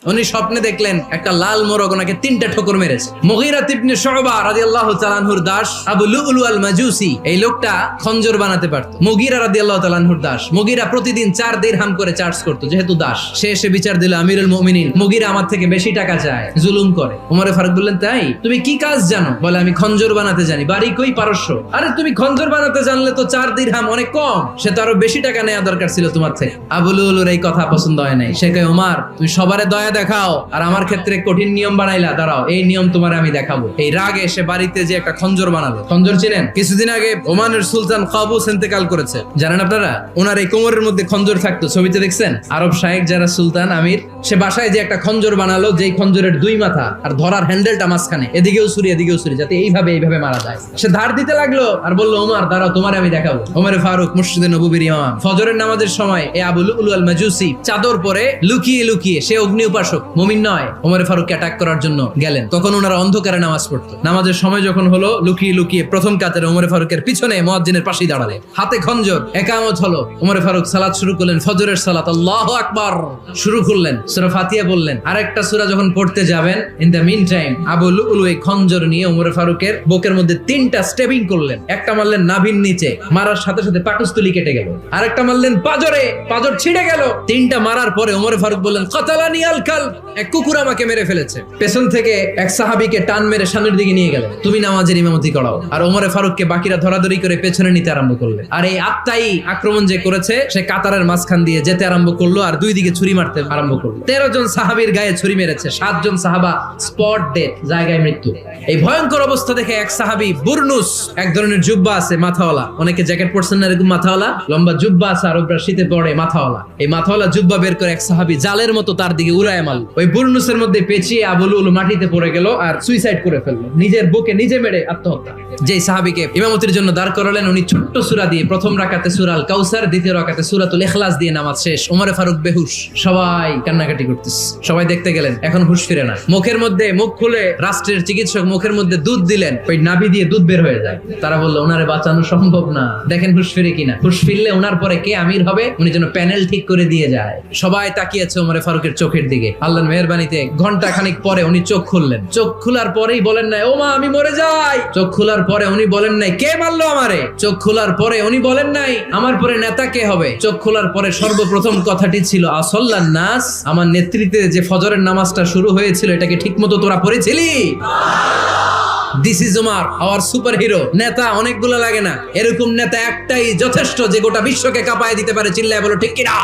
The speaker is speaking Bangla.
উনি স্বপ্নে দেখলেন একটা লাল মোরগ ওনাকে 3টা ঠোকর মেরেছে। মুগীরা ইবনে শুবা রাদিয়াল্লাহু তাআলা আনহুর দাস আবু লুলু আল মাজুসি, এই লোকটা খঞ্জর বানাতে পারত। মুগীরা রাদিয়াল্লাহু তাআলা আনহুর দাস। মুগীরা প্রতিদিন 4 দিরহাম করে চার্জ করত, যেহেতু দাস। সে এসে বিচার দিল, আমিরুল মুমিনিন, মুগীরা আমার থেকে বেশি টাকা চায়, জুলুম করে। ওমরে ফারুক বললেন, তাই? তুমি কি কাজ জানো? বলে, আমি খঞ্জর বানাতে জানি। বাড়ি কই? পারস্য। আরে তুমি খঞ্জর বানাতে জানলে তো 4 দিরহাম অনেক কম, সে তো আরো বেশি টাকা নেওয়া দরকার ছিল তোমার থেকে। আবু লুলুর এই কথা পছন্দ হয় নাই। সে কয়, ওমর, তুমি সবারে দয়া দেখাও আর আমার ক্ষেত্রে কঠিন নিয়ম বানাইলা, দাঁড়াও এই নিয়ম তোমার আমি দেখাবো। এই রাগে সে বাড়িতে যে একটা খঞ্জর বানালো। খঞ্জর চিনেন? কিছুদিন আগে ওমানের সুলতান কাবুস ইন্তেকাল করেছে, জানেন আপনারা? ওনার এই কোমরের মধ্যে খঞ্জর থাকতো, ছবিতে দেখছেন? আরব শায়েখ যারা সুলতান আমির, সে বাসায় যে একটা খঞ্জর বানালো, যেই খঞ্জরের 2 মাথা আর ধরার হ্যান্ডেলটা মাঝখানে, এদিকেও ছুরি এদিকেও ছুরি, যাতে এইভাবে মারা যায়। সে ধার দিতে লাগলো আর বললো, ওমর দাঁড়াও, তোমার আমি দেখাবো। ওমরে ফারুক মসজিদে নববীর ইমাম, ফজরের নামাজের সময় এই আবু লুলু আল মাজুসি চাদর পরে লুকিয়ে লুকিয়ে, সে অগ্নি উপাসক, মুমিন নয়, ওমরে ফারুককে অ্যাটাক করার জন্য গেলেন। তখন ওনারা অন্ধকারে নামাজ পড়তো। নামাজের সময় যখন হলো, লুকিয়ে লুকিয়ে প্রথম কাতারে ওমরে ফারুকের পিছনে মুয়াজ্জিনের পাশেই দাঁড়ালেন, হাতে খঞ্জর। একামত হলো, ওমরে ফারুক সালাত শুরু করলেন, ফজরের সালাত, আল্লাহু আকবার শুরু করলেন, সূরা ফাতিহা বললেন। আরেকটা সূরা যখন পড়তে যাবেন, in the meantime Abu Lulu এই খঞ্জর নিয়ে ওমরে ফারুকের বুকের মধ্যে 3টা স্টেবিং করলেন। একটা মারলেন নাভির নিচে, মারার সাথে সাথে পাকস্থলী কেটে গেল। আরেকটা মারলেন পাজরে, পাজর ছিঁড়ে গেল। 3টা মারার পরে ওমরে ফারুক বললেন, কাতালানি আল কালব, এক কুকুর আমাকে মেরে ফেলেছে। পেছন থেকে এক সাহাবীকে টান মেরে সামনের দিকে নিয়ে গেলেন, তুমি নামাজের ইমামতি করাও। আর ওমরে ফারুককে বাকিরা ধরাধরি করে পেছনে নিতে আরম্ভ করলেন। আর এই আত্মাই আক্রমণ যে করেছে, সে কাতারের মাঝখান দিয়ে যেতে আরম্ভ করলো আর 2 দিকে ছুরি মারতে আরম্ভ করলো। 13 জন সাহাবীর গায়ে ছুরি মেরেছে, 7 জন সাহাবা স্পট ডেথ, জায়গায় মৃত্যু। এই ভয়ঙ্কর অবস্থা দেখে এক সাহাবী বুরনুস, এক ধরনের জুব্বা আছে মাথাওয়ালা, অনেকে জ্যাকেট পরছেন না এরকম মাথাওয়ালা, লম্বা জুব্বা আছে, আরবরা শীতে পরে মাথাওয়ালা, এই মাথাওয়ালা জুব্বা বের করে এক সাহাবী জালের মতো তার দিকে উড়ায় মারল। ওই বুরনুসের মধ্যে পেঁচিয়ে আবু লুলু মাটিতে পড়ে গেল আর সুইসাইড করে ফেললো, নিজের বুকে নিজে মেরে আত্মহত্যা। যেই সাহাবীকে ইমামতির জন্য দাঁড় করালেন, উনি ছোট্ট সূরা দিয়ে প্রথম রাকাতে সূরা আল কাউসার, দ্বিতীয় রাকাতে সূরাতুল ইখলাস দিয়ে নামাজ শেষ। ওমরে ফারুক বেহুশ, সবাই কান্নাকাটি করতেছে, সবাই দেখতে গেলেন, এখন হুঁশ ফিরে না। মুখের মধ্যে, মুখ খুলে রাষ্ট্রের চিকিৎসক মুখের মধ্যে দুধ দিলেন, ওই নাভি দিয়ে দুধ বের হয়ে যায়। তারা বললো, ওনারে বাঁচানো সম্ভব না, দেখেন হুঁশ ফিরে কিনা। হুঁশ ফিরলে ওনার পরে কে আমির হবে, উনি যেন প্যানেল ঠিক করে দিয়ে যায়। সবাই তাকিয়েছে ওমরে ফারুকের চোখের দিকে। আল্লাহর মেহেরবানিতে ঘন্টা খানিক পরে উনি চোখ খুললেন। চোখ খোলার পরেই বলেন নাই, ও মা আমি মরে যাই। চোখ খোলার পরে উনি বলেন নাই, কে মারলো আমারে। চোখ খোলার পরে উনি বলেন নাই, আমার পরে নেতা কে হবে। চোখ খোলার পরে সর্বপ্রথম কথাটি ছিল, আসল্লান নাস, আমার নেতৃত্বে যে ফজরের নামাজটা শুরু হয়েছিল, এটাকে ঠিকমতো তোরা পড়েছিলি? This is Umar, our super hero. নেতা অনেকগুলো লাগে না, এরকম নেতা একটাই যথেষ্ট, যে গোটা বিশ্বকে কাঁপায় দিতে পারে। চিল্লায় বলো ঠিক কিনা?